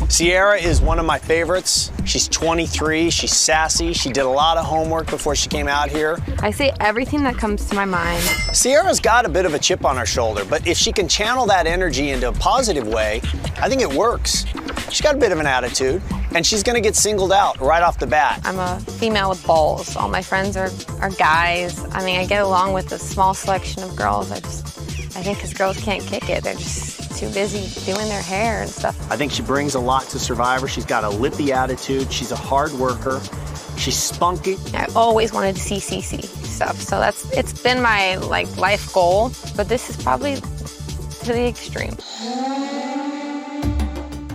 Sierra is one of my favorites. She's 23, she's sassy, she did a lot of homework before she came out here. I say everything that comes to my mind. Sierra's got a bit of a chip on her shoulder, but if she can channel that energy into a positive way, I think it works. She's got a bit of an attitude, and she's gonna get singled out right off the bat. I'm a female with balls. All my friends are guys. I mean, I get along with a small selection of girls. I think because girls can't kick it. They're just too busy doing their hair and stuff. I think she brings a lot to Survivor. She's got a lippy attitude. She's a hard worker. She's spunky. I always wanted to see CC stuff, so it's been my life goal. But this is probably to the extreme.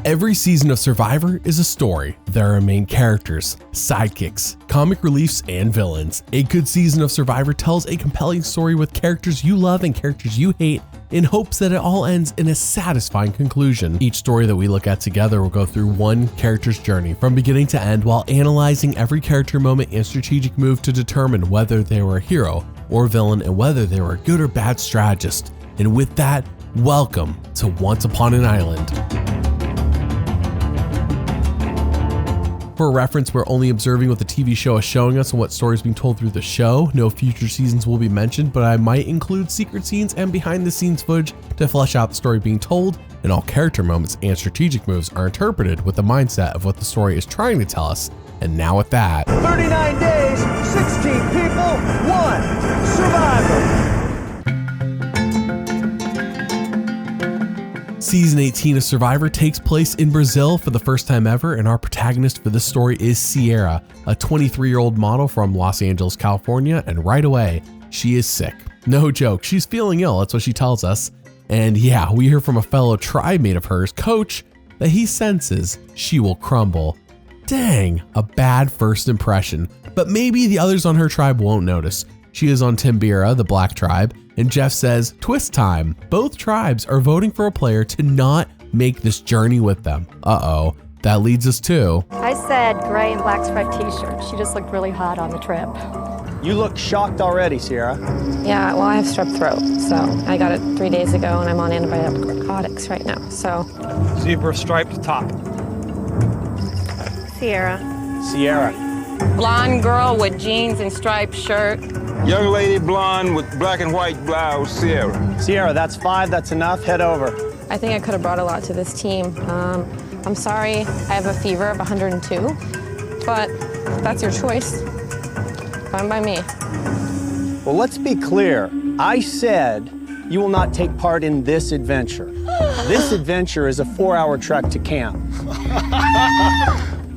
Every season of Survivor is a story. There are main characters, sidekicks, comic reliefs, and villains. A good season of Survivor tells a compelling story with characters you love and characters you hate in hopes that it all ends in a satisfying conclusion. Each story that we look at together will go through one character's journey from beginning to end while analyzing every character moment and strategic move to determine whether they were a hero or villain and whether they were a good or bad strategist. And with that, welcome to Once Upon an Island. For reference, we're only observing what the TV show is showing us and what stories being told through the show. No future seasons will be mentioned, but I might include secret scenes and behind the scenes footage to flesh out the story being told, and all character moments and strategic moves are interpreted with the mindset of what the story is trying to tell us. And now with that, 39 days, 16 people, 1 survivor. Season 18 of Survivor takes place in Brazil for the first time ever, and our protagonist for this story is Sierra, a 23-year-old model from Los Angeles, California, and right away, she is sick. No joke, she's feeling ill, that's what she tells us. And yeah, we hear from a fellow tribe mate of hers, Coach, that he senses she will crumble. Dang, a bad first impression, but maybe the others on her tribe won't notice. She is on Timbira, the black tribe, and Jeff says, twist time. Both tribes are voting for a player to not make this journey with them. Uh-oh, that leads us to... I said gray and black striped t-shirt. She just looked really hot on the trip. You look shocked already, Sierra. Yeah, well, I have strep throat, so I got it 3 days ago, and I'm on antibiotics right now, so... Zebra striped top. Sierra. Sierra. Blonde girl with jeans and striped shirt. Young lady blonde with black and white blouse, Sierra. Sierra, that's 5, that's enough, head over. I think I could have brought a lot to this team. I'm sorry, I have a fever of 102, but that's your choice. Fine by me. Well, let's be clear. I said you will not take part in this adventure. This adventure is a 4-hour trek to camp.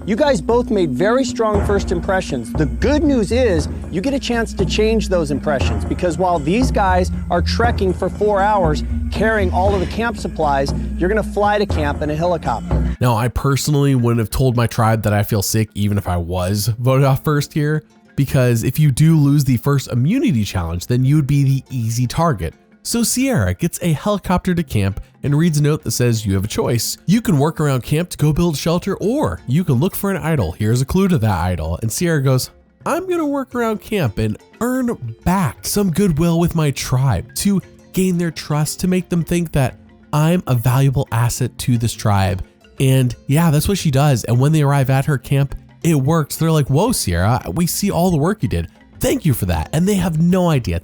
You guys both made very strong first impressions. The good news is you get a chance to change those impressions, because while these guys are trekking for 4 hours, carrying all of the camp supplies, you're gonna fly to camp in a helicopter. Now, I personally wouldn't have told my tribe that I feel sick even if I was voted off first here, because if you do lose the first immunity challenge, then you would be the easy target. So Sierra gets a helicopter to camp and reads a note that says you have a choice. You can work around camp to go build shelter, or you can look for an idol. Here's a clue to that idol. And Sierra goes, I'm gonna work around camp and earn back some goodwill with my tribe to gain their trust, to make them think that I'm a valuable asset to this tribe. And yeah, that's what she does. And when they arrive at her camp, it works. They're like, whoa, Sierra, we see all the work you did. Thank you for that. And they have no idea.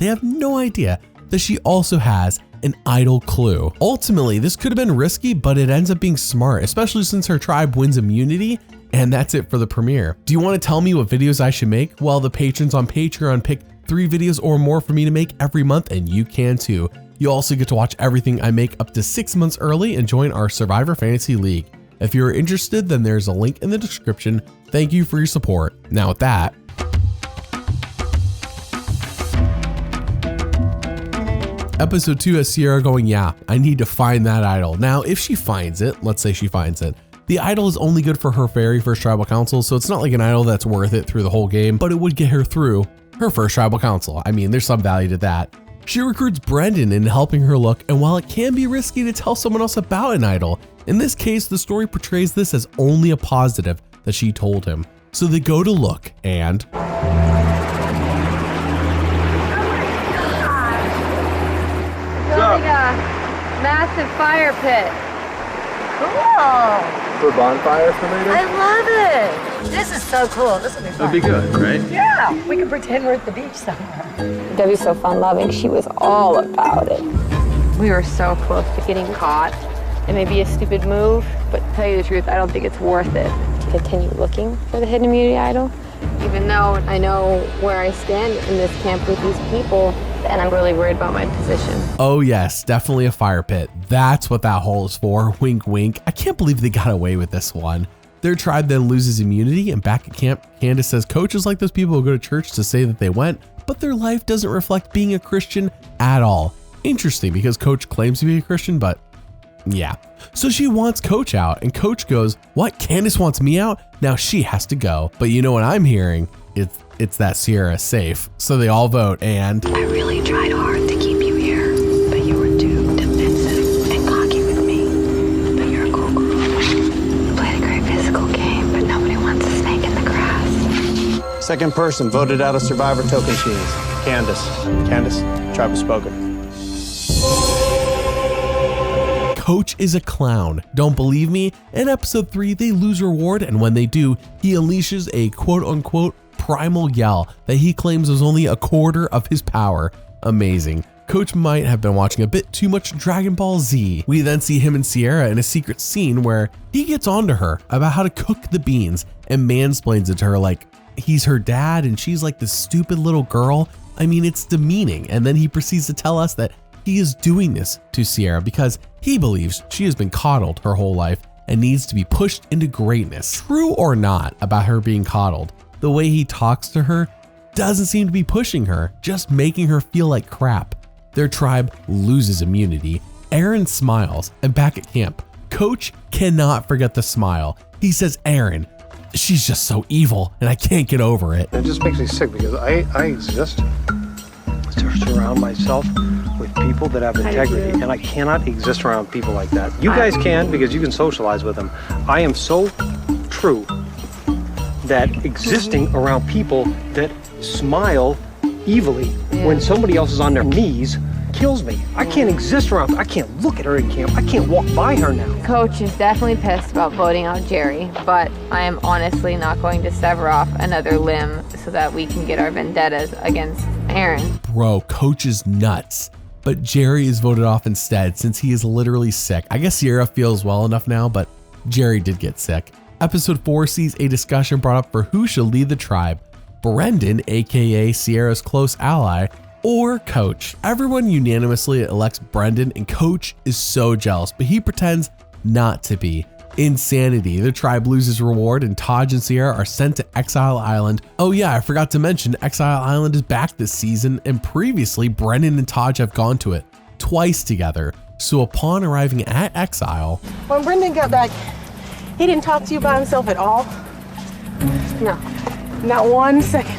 That she also has an idol clue. Ultimately, this could have been risky, but it ends up being smart, especially since her tribe wins immunity. And that's it for the premiere. Do you want to tell me what videos I should make? Well, the patrons on Patreon pick 3 videos or more for me to make every month, and you can too. You also get to watch everything I make up to 6 months early and join our Survivor Fantasy League. If you're interested, then there's a link in the description. Thank you for your support. Now with that, Episode 2 has Sierra going, yeah, I need to find that idol. Now, if she finds it, let's say she finds it, the idol is only good for her very first tribal council, so it's not like an idol that's worth it through the whole game, but it would get her through her first tribal council. I mean, there's some value to that. She recruits Brendan into helping her look, and while it can be risky to tell someone else about an idol, in this case, the story portrays this as only a positive that she told him. So they go to look, and... It's like a massive fire pit. Cool. for a bonfire for later? I love it. This is so cool. This will be fun. That'd be good, right? Yeah, we can pretend we're at the beach somewhere. Debbie's so fun-loving. She was all about it. We were so close to getting caught. It may be a stupid move, but to tell you the truth, I don't think it's worth it to continue looking for the hidden immunity idol. Even though I know where I stand in this camp with these people, and I'm really worried about my position. Oh yes, definitely a fire pit. That's what that hole is for. Wink, wink. I can't believe they got away with this one. Their tribe then loses immunity, and back at camp, Candace says Coach is like those people who go to church to say that they went, but their life doesn't reflect being a Christian at all. Interesting, because Coach claims to be a Christian, but yeah. So she wants Coach out, and Coach goes, what, Candace wants me out? Now she has to go. But you know what I'm hearing? It's that Sierra is safe. So they all vote, and I really tried hard to keep you here, but you were too defensive and cocky with me. But you're a cool girl. You played a great physical game, but nobody wants a snake in the grass. Second person voted out of Survivor Tocantins. Candace. Candace, tribe has spoken. Coach is a clown. Don't believe me? In episode 3, they lose reward, and when they do, he unleashes a quote-unquote primal yell that he claims was only a quarter of his power. Amazing. Coach might have been watching a bit too much Dragon Ball Z. We then see him and Sierra in a secret scene where he gets onto her about how to cook the beans and mansplains it to her like he's her dad and she's like this stupid little girl. I mean, it's demeaning. And then he proceeds to tell us that he is doing this to Sierra because he believes she has been coddled her whole life and needs to be pushed into greatness. True or not about her being coddled, the way he talks to her doesn't seem to be pushing her, just making her feel like crap. Their tribe loses immunity. Aaron smiles, and back at camp, Coach cannot forget the smile. He says, Aaron, she's just so evil and I can't get over it. It just makes me sick because I exist to surround myself with people that have integrity, and I cannot exist around people like that. You guys can because you can socialize with them. I am so true that existing around people that smile evilly when somebody else is on their knees kills me. I can't exist around, I can't look at her in camp. I can't walk by her now. Coach is definitely pissed about voting out Jerry, but I am honestly not going to sever off another limb so that we can get our vendettas against Aaron. Bro, Coach is nuts. But Jerry is voted off instead since he is literally sick. I guess Sierra feels well enough now, but Jerry did get sick. Episode 4 sees a discussion brought up for who should lead the tribe. Brendan, aka Sierra's close ally, or Coach. Everyone unanimously elects Brendan, and Coach is so jealous, but he pretends not to be. Insanity. The tribe loses reward, and Taj and Sierra are sent to Exile Island. Oh yeah, I forgot to mention Exile Island is back this season, and previously Brendan and Taj have gone to it twice together. So upon arriving at Exile, when Brendan got back, he didn't talk to you by himself at all? No. Not 1 second.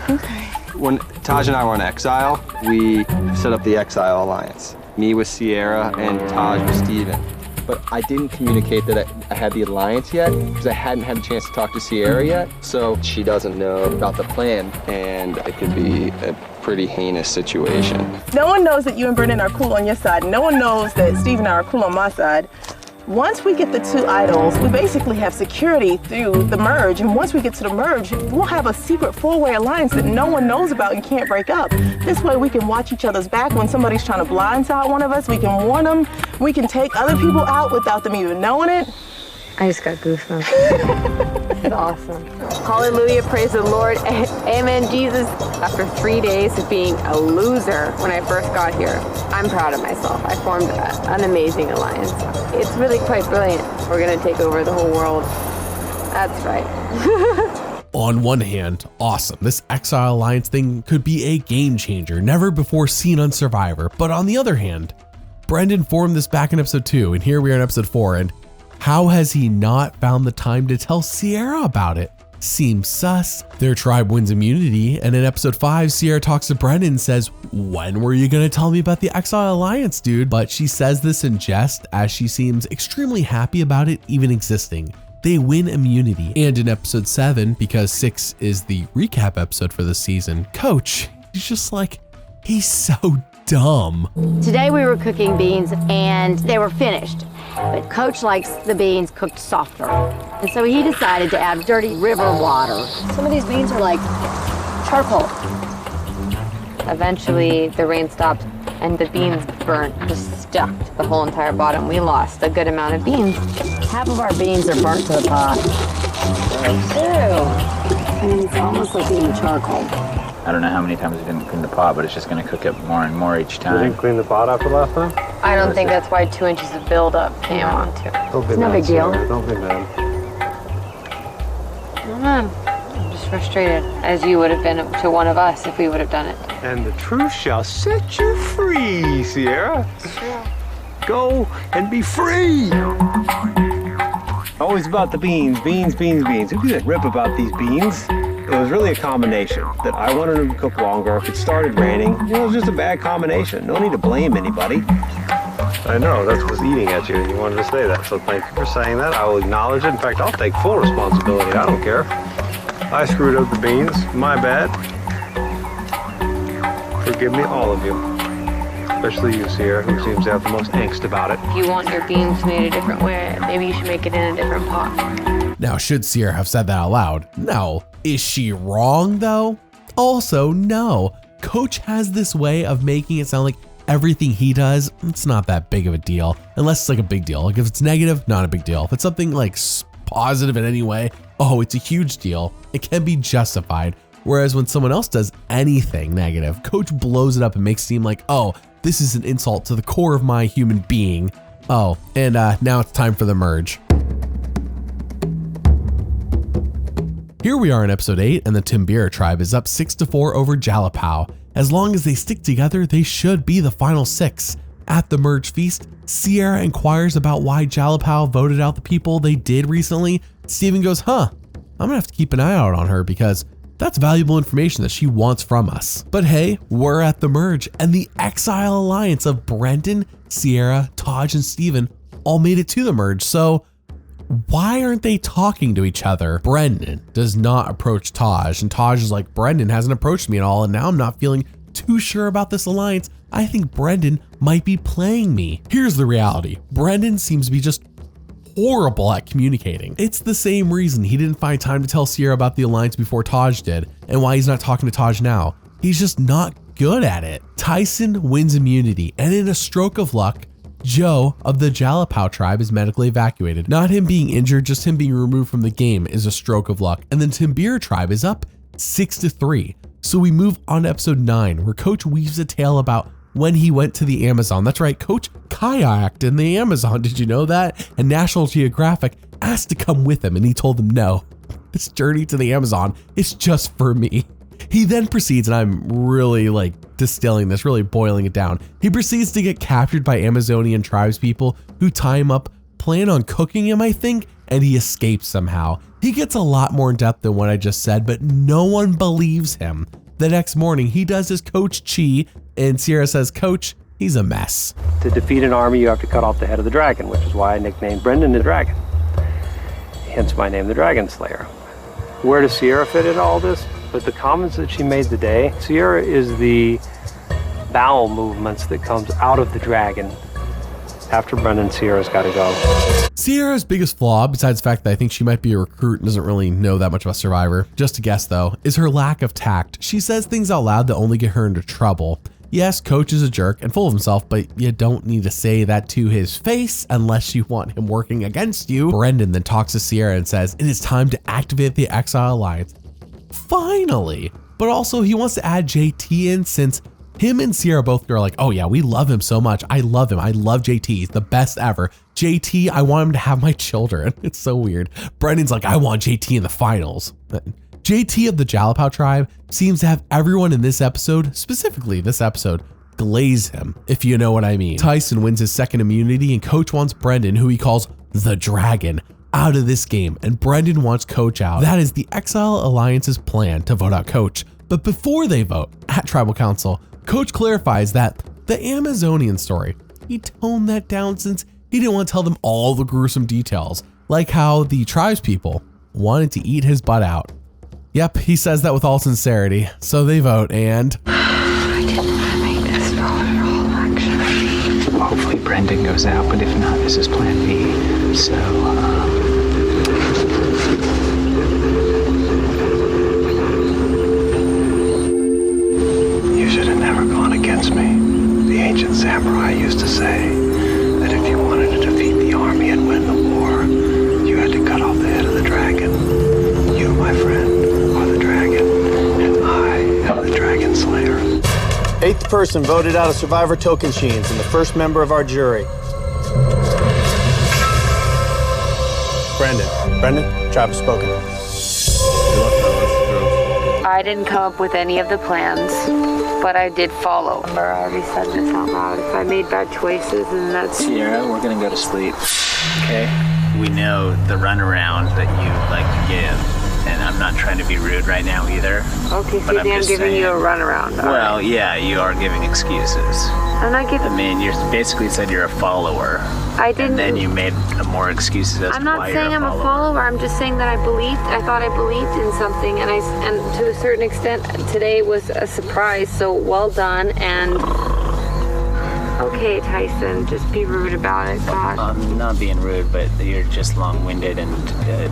Okay. When Taj and I were in Exile, we set up the Exile Alliance. Me with Sierra and Taj with Steven. But I didn't communicate that I had the alliance yet because I hadn't had a chance to talk to Sierra yet. So she doesn't know about the plan, and it could be a pretty heinous situation. No one knows that you and Brendan are cool on your side. No one knows that Steve and I are cool on my side. Once we get the 2 idols, we basically have security through the merge. And once we get to the merge, we'll have a secret 4-way alliance that no one knows about and can't break up. This way we can watch each other's back. When somebody's trying to blindside one of us, we can warn them. We can take other people out without them even knowing it. I just got goosebumps. It's awesome. Hallelujah, praise the Lord. Amen, Jesus. After 3 days of being a loser when I first got here, I'm proud of myself. I formed an amazing alliance. It's really quite brilliant. We're gonna take over the whole world. That's right. on one hand, awesome. This Exile Alliance thing could be a game changer, never before seen on Survivor. But on the other hand, Brendan formed this back in episode 2, and here we are in episode 4, and how has he not found the time to tell Sierra about it? Seems sus. Their tribe wins immunity, and in episode 5, Sierra talks to Brendan and says, when were you gonna tell me about the Exile Alliance, dude? But she says this in jest, as she seems extremely happy about it even existing. They win immunity. And in episode 7, because 6 is the recap episode for the season, Coach, he's just like, he's so dumb. Today we were cooking beans and they were finished. But Coach likes the beans cooked softer. And so he decided to add dirty river water. Some of these beans are like charcoal. Eventually, the rain stopped and the beans burnt, just stuck to the whole entire bottom. We lost a good amount of beans. Half of our beans are burnt to the pot. I mean, it's almost like eating charcoal. I don't know how many times we didn't clean the pot, but it's just going to cook it more and more each time. You didn't clean the pot after last time? I don't think that's why 2 inches of buildup came onto it. Don't be It's no mad, big deal. Sarah. Don't be mad. I don't know. I'm just frustrated, as you would have been to one of us if we would have done it. And the truth shall set you free, Sierra. Go and be free. Always about the beans, beans, beans, beans. Who could rip about these beans? It was really a combination that I wanted them to cook longer. If it started raining, it was just a bad combination. No need to blame anybody. I know, that was eating at you and you wanted to say that. So thank you for saying that. I will acknowledge it. In fact, I'll take full responsibility. I don't care. I screwed up the beans. My bad. Forgive me, all of you. Especially you, Sierra, who seems to have the most angst about it. If you want your beans made a different way, maybe you should make it in a different pot. Now, should Sierra have said that out loud? No. Is she wrong though? Also, no. Coach has this way of making it sound like everything he does, it's not that big of a deal, unless it's like a big deal. Like if it's negative, not a big deal. If it's something like positive in any way, oh, it's a huge deal. It can be justified. Whereas when someone else does anything negative, Coach blows it up and makes it seem like, oh, this is an insult to the core of my human being. Oh, and now it's time for the merge. Here we are in episode 8, and the Timbira tribe is up 6-4 over Jalapao. As long as they stick together, they should be the final 6. At the merge feast, Sierra inquires about why Jalapao voted out the people they did recently. Steven goes, I'm gonna have to keep an eye out on her because that's valuable information that she wants from us. But hey, we're at the merge, and the Exile Alliance of Brendan, Sierra, Taj, and Steven all made it to the merge, so why aren't they talking to each other? Brendan does not approach Taj, and Taj is like, Brendan hasn't approached me at all, and now I'm not feeling too sure about this alliance. I think Brendan might be playing me. Here's the reality. Brendan seems to be just horrible at communicating. It's the same reason he didn't find time to tell Sierra about the alliance before Taj did, and why he's not talking to Taj now. He's just not good at it. Tyson wins immunity, and in a stroke of luck, Joe of the Jalapao tribe is medically evacuated. Not him being injured, just him being removed from the game is a stroke of luck. And then Timbira tribe is up 6-3. So we move on to episode 9, where Coach weaves a tale about when he went to the Amazon. That's right, Coach kayaked in the Amazon. Did you know that? And National Geographic asked to come with him, and he told them no. This journey to the Amazon is just for me. He then proceeds, and I'm really distilling this, really boiling it down. He proceeds to get captured by Amazonian tribespeople who tie him up, plan on cooking him, I think, and he escapes somehow. He gets a lot more in depth than what I just said, but no one believes him. The next morning, he does his Coach Chi, and Sierra says, Coach, he's a mess. To defeat an army, you have to cut off the head of the dragon, which is why I nicknamed Brendan the Dragon. Hence my name, the Dragon Slayer. Where does Sierra fit in all this? But the comments that she made today, Sierra is the bowel movements that comes out of the dragon. After Brendan, Sierra's got to go. Sierra's biggest flaw, besides the fact that I think she might be a recruit and doesn't really know that much about Survivor, just a guess though, is her lack of tact. She says things out loud that only get her into trouble. Yes, Coach is a jerk and full of himself, but you don't need to say that to his face unless you want him working against you. Brendan then talks to Sierra and says, it is time to activate the Exile Alliance. Finally! But also he wants to add JT in since him and Sierra both are like, oh yeah, we love him so much. I love him. I love JT. He's the best ever. JT, I want him to have my children. It's so weird. Brendan's like, I want JT in the finals. JT of the Jalapao tribe seems to have everyone in this episode, specifically this episode, glaze him, if you know what I mean. Tyson wins his second immunity, and Coach wants Brendan, who he calls the Dragon, out of this game, and Brendan wants Coach out. That is the Exile Alliance's plan to vote out Coach. But before they vote at Tribal Council, Coach clarifies that the Amazonian story, he toned that down since he didn't want to tell them all the gruesome details, like how the tribespeople wanted to eat his butt out. Yep, he says that with all sincerity. So they vote, and I didn't want to make this vulnerable. Brendan goes out, but if not, this is plan B. So, You should have never gone against me. The ancient samurai used to say that if you wanted to defeat the army and win the war, you had to cut off the head of the dragon. You, my friend, are the dragon, and I am the dragon slayer. 8th person voted out of Survivor Tocantins and the first member of our jury. Brendan, tribe has spoken. I didn't come up with any of the plans, but I did follow. I already said this out loud. If I made bad choices, and that's... Sierra, we're gonna go to sleep, okay? We know the runaround that you like to give, and I'm not trying to be rude right now either. Okay, so I'm giving you a runaround. Well, yeah, you are giving excuses. I'm not giving... I mean, you basically said you're a follower. I didn't... And then you made more excuses as I'm to why not you're saying I'm a follower. I'm just saying that I thought I believed in something, and to a certain extent, today was a surprise, so well done, and... Okay, Tyson, just be rude about it, God. I'm not being rude, but you're just long-winded, and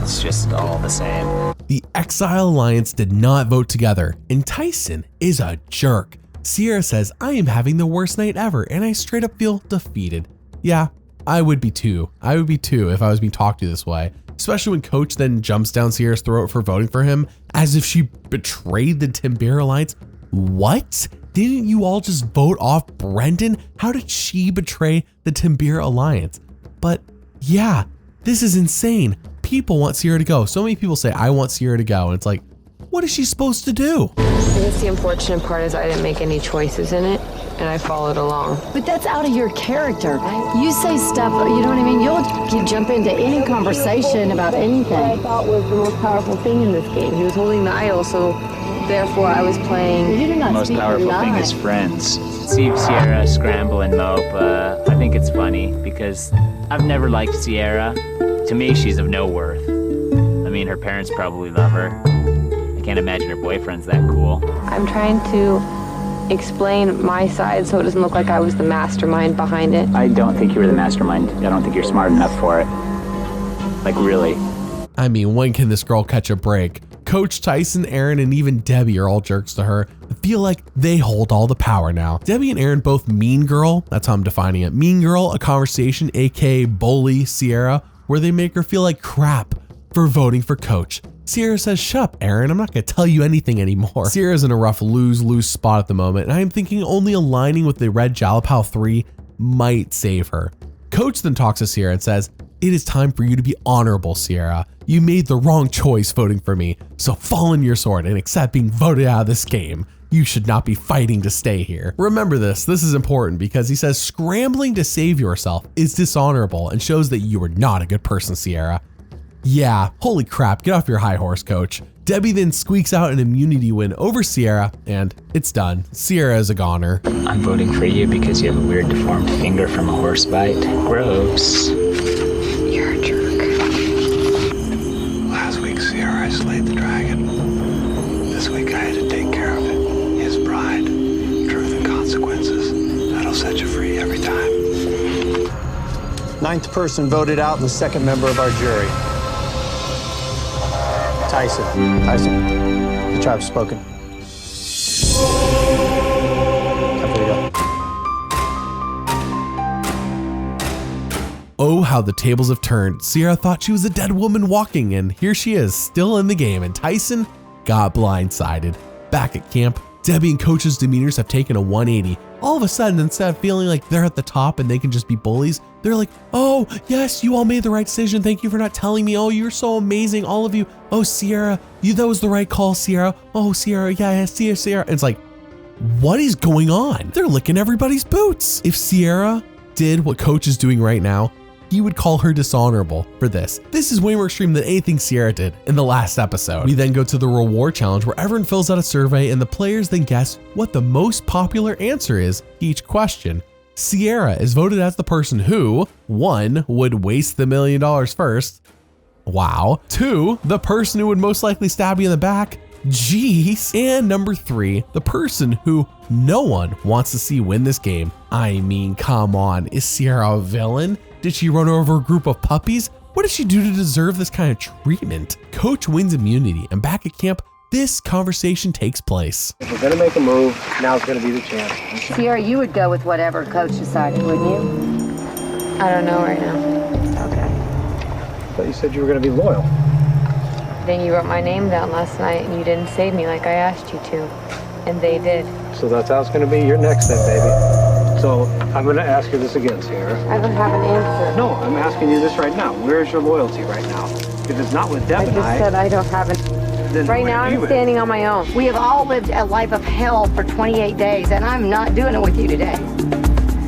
it's just all the same. The Exile Alliance did not vote together, and Tyson is a jerk. Sierra says, I am having the worst night ever, and I straight up feel defeated. Yeah, I would be too. I would be too if I was being talked to this way, especially when Coach then jumps down Sierra's throat for voting for him, as if she betrayed the Timbera Alliance. What? Didn't you all just vote off Brendan? How did she betray the Timbera Alliance? But yeah, this is insane. People want Sierra to go. So many people say, I want Sierra to go. And it's like, what is she supposed to do? I guess the unfortunate part is I didn't make any choices in it, and I followed along. But that's out of your character. You say stuff, you know what I mean? You jump into any conversation about anything. What I thought was the most powerful thing in this game. He was holding the idol, so therefore I was playing. The most powerful thing is friends. See Sierra scramble and mope. I think it's funny because I've never liked Sierra. To me, she's of no worth. I mean, her parents probably love her. I can't imagine her boyfriend's that cool. I'm trying to explain my side so it doesn't look like I was the mastermind behind it. I don't think you were the mastermind. I don't think you're smart enough for it. Like, really. I mean, when can this girl catch a break? Coach Tyson, Aaron, and even Debbie are all jerks to her. I feel like they hold all the power now. Debbie and Aaron both mean girl, that's how I'm defining it. Mean girl, a conversation, aka bully Sierra, where they make her feel like crap for voting for Coach. Sierra says, shut up, Aaron, I'm not gonna tell you anything anymore. Sierra's in a rough lose-lose spot at the moment, and I am thinking only aligning with the Red Jalapao 3 might save her. Coach then talks to Sierra and says, it is time for you to be honorable, Sierra. You made the wrong choice voting for me, so fall on your sword and accept being voted out of this game. You should not be fighting to stay here. Remember this is important because he says scrambling to save yourself is dishonorable and shows that you are not a good person, Sierra. Yeah, holy crap, get off your high horse, Coach. Debbie then squeaks out an immunity win over Sierra, and it's done. Sierra is a goner. I'm voting for you because you have a weird deformed finger from a horse bite. Gross. You're a jerk. Last week, Sierra, I slayed the dragon. This week, I had to take care of it. His bride. Truth and consequences. That'll set you free every time. 9th person voted out and the second member of our jury. Tyson, the tribe's spoken. Time for you to go. Oh, how the tables have turned. Sierra thought she was a dead woman walking, and here she is, still in the game, and Tyson got blindsided. Back at camp, Debbie and Coach's demeanors have taken a 180. All of a sudden, instead of feeling like they're at the top and they can just be bullies, they're like, oh, yes, you all made the right decision. Thank you for not telling me. Oh, you're so amazing, all of you. Oh, Sierra, that was the right call, Sierra. Oh, Sierra, yeah, Sierra. And it's like, what is going on? They're licking everybody's boots. If Sierra did what Coach is doing right now, he would call her dishonorable for this. This is way more extreme than anything Sierra did in the last episode. We then go to the reward challenge where everyone fills out a survey and the players then guess what the most popular answer is to each question. Sierra is voted as the person who, 1, would waste the $1 million first. Wow. 2, the person who would most likely stab you in the back. Jeez. And number 3, the person who no one wants to see win this game. I mean, come on, is Sierra a villain? Did she run over a group of puppies? What did she do to deserve this kind of treatment? Coach wins immunity, and back at camp, this conversation takes place. If we're gonna make a move, now's gonna be the chance. Sierra, you would go with whatever coach decided, wouldn't you? I don't know right now. Okay. I thought you said you were gonna be loyal. Then you wrote my name down last night and you didn't save me like I asked you to. And they did. So that's how it's gonna be. You're next then, baby. So I'm gonna ask you this again, Sierra. I don't have an answer. No, I'm asking you this right now. Where's your loyalty right now? If it's not with Deb and I just said I don't have it. then Right now I'm standing on my own. We have all lived a life of hell for 28 days, and I'm not doing it with you today.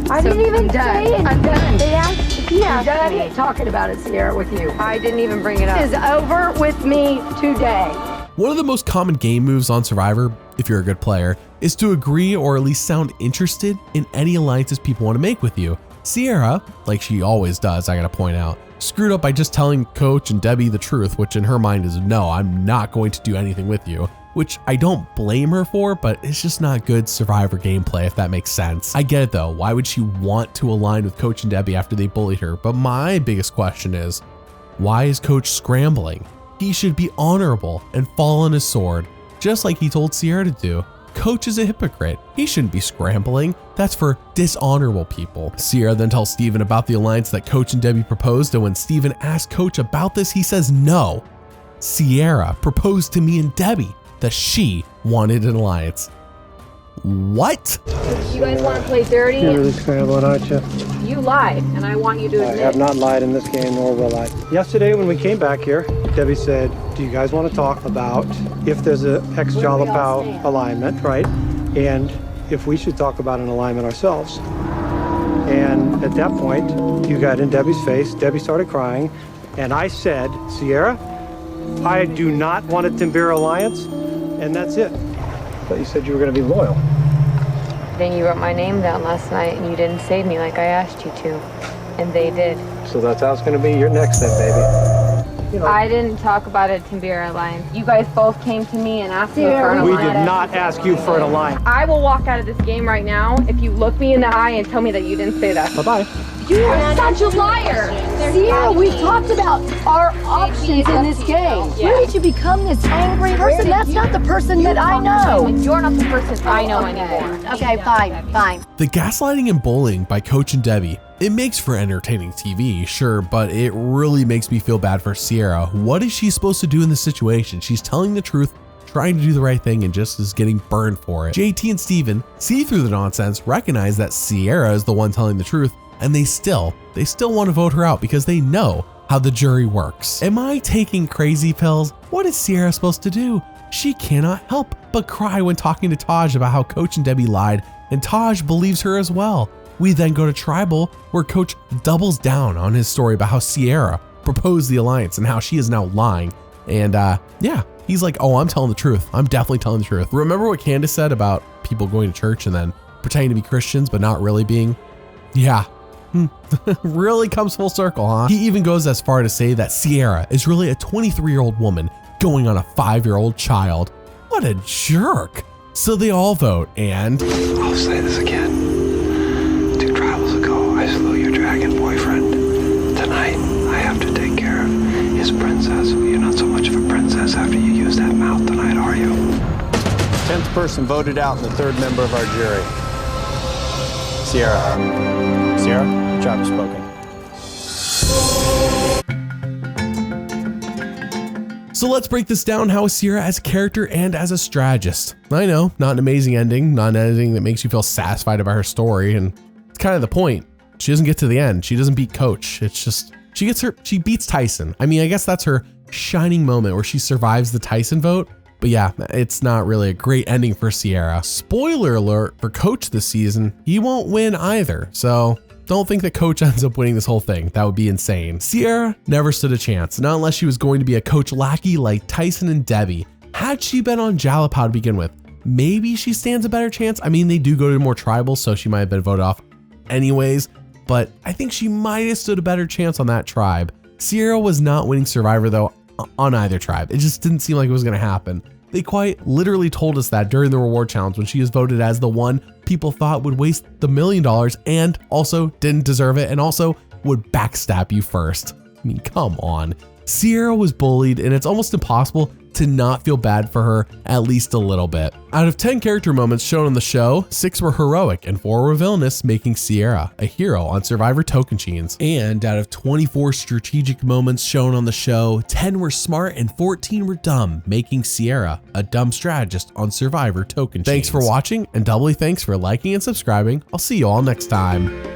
I didn't even say it. I'm done. He I'm asked me. done talking about it, Sierra, with you. I didn't even bring it up. This is over with me today. One of the most common game moves on Survivor, if you're a good player, is to agree or at least sound interested in any alliances people want to make with you. Sierra, like she always does, I gotta point out, screwed up by just telling Coach and Debbie the truth, which in her mind is no, I'm not going to do anything with you, which I don't blame her for, but it's just not good Survivor gameplay, if that makes sense. I get it though, why would she want to align with Coach and Debbie after they bullied her? But my biggest question is, why is Coach scrambling? He should be honorable and fall on his sword, just like he told Sierra to do. Coach is a hypocrite. He shouldn't be scrambling. That's for dishonorable people. Sierra then tells Steven about the alliance that Coach and Debbie proposed, and when Steven asks Coach about this, he says no. Sierra proposed to me and Debbie that she wanted an alliance. What? You guys want to play dirty? You're really scrambling, aren't you? You lied, and I want you to I admit. have not lied in this game, nor will I. Yesterday when we came back here, Debbie said, do you guys want to talk about if there's a ex-Jalapao alignment, right? And if we should talk about an alignment ourselves. And at that point, you got in Debbie's face, Debbie started crying, and I said, Sierra, I do not want a Timbira alliance, and that's it. But you said you were going to be loyal. Then you wrote my name down last night and you didn't save me like I asked you to. And they did. So that's how it's going to be. You're next then, baby. You know, I didn't talk about a Timbira alliance. You guys both came to me and asked me for an we alliance. did not ask you for an alliance. I will walk out of this game right now if you look me in the eye and tell me that you didn't say that. Bye-bye. You are such a liar. Sierra, we talked about our options in this game. Where did you become this angry person? That's not the person that I know. You're not the person I know anymore. Okay, fine. The gaslighting and bullying by Coach and Debbie, it makes for entertaining TV, sure, but it really makes me feel bad for Sierra. What is she supposed to do in this situation? She's telling the truth, trying to do the right thing, and just is getting burned for it. JT and Steven see through the nonsense, recognize that Sierra is the one telling the truth, and they still want to vote her out because they know how the jury works. Am I taking crazy pills? What is Sierra supposed to do? She cannot help but cry when talking to Taj about how Coach and Debbie lied, and Taj believes her as well. We then go to Tribal, where Coach doubles down on his story about how Sierra proposed the alliance and how she is now lying. And yeah, he's like, oh, I'm telling the truth. I'm definitely telling the truth. Remember what Candace said about people going to church and then pretending to be Christians but not really being? Yeah. Really comes full circle, huh? He even goes as far to say that Sierra is really a 23-year-old woman going on a 5-year-old child. What a jerk. So they all vote, and I'll say this again. 2 trials ago, I slew your dragon boyfriend. Tonight, I have to take care of his princess. You're not so much of a princess after you use that mouth tonight, are you? 10th person voted out and the 3rd member of our jury. Sierra, job spoken. So let's break this down. How is Sierra as a character and as a strategist? I know, not an amazing ending, not an ending that makes you feel satisfied about her story, and it's kind of the point. She doesn't get to the end. She doesn't beat Coach. It's just, she beats Tyson. I mean, I guess that's her shining moment where she survives the Tyson vote. But yeah, it's not really a great ending for Sierra. Spoiler alert for Coach this season, he won't win either. So don't think that Coach ends up winning this whole thing. That would be insane. Sierra never stood a chance, not unless she was going to be a Coach lackey like Tyson and Debbie. Had she been on Jalapao to begin with, maybe she stands a better chance. I mean, they do go to more tribals, so she might have been voted off anyways, but I think she might have stood a better chance on that tribe. Sierra was not winning Survivor though on either tribe. It just didn't seem like it was gonna happen. They quite literally told us that during the reward challenge when she was voted as the one people thought would waste the $1 million and also didn't deserve it and also would backstab you first. I mean, come on. Sierra was bullied, and it's almost impossible to not feel bad for her at least a little bit. Out of 10 character moments shown on the show, 6 were heroic and 4 were villainous, making Sierra a hero on Survivor Tocantins. And out of 24 strategic moments shown on the show, 10 were smart and 14 were dumb, making Sierra a dumb strategist on Survivor Tocantins. Thanks for watching, and doubly thanks for liking and subscribing. I'll see you all next time.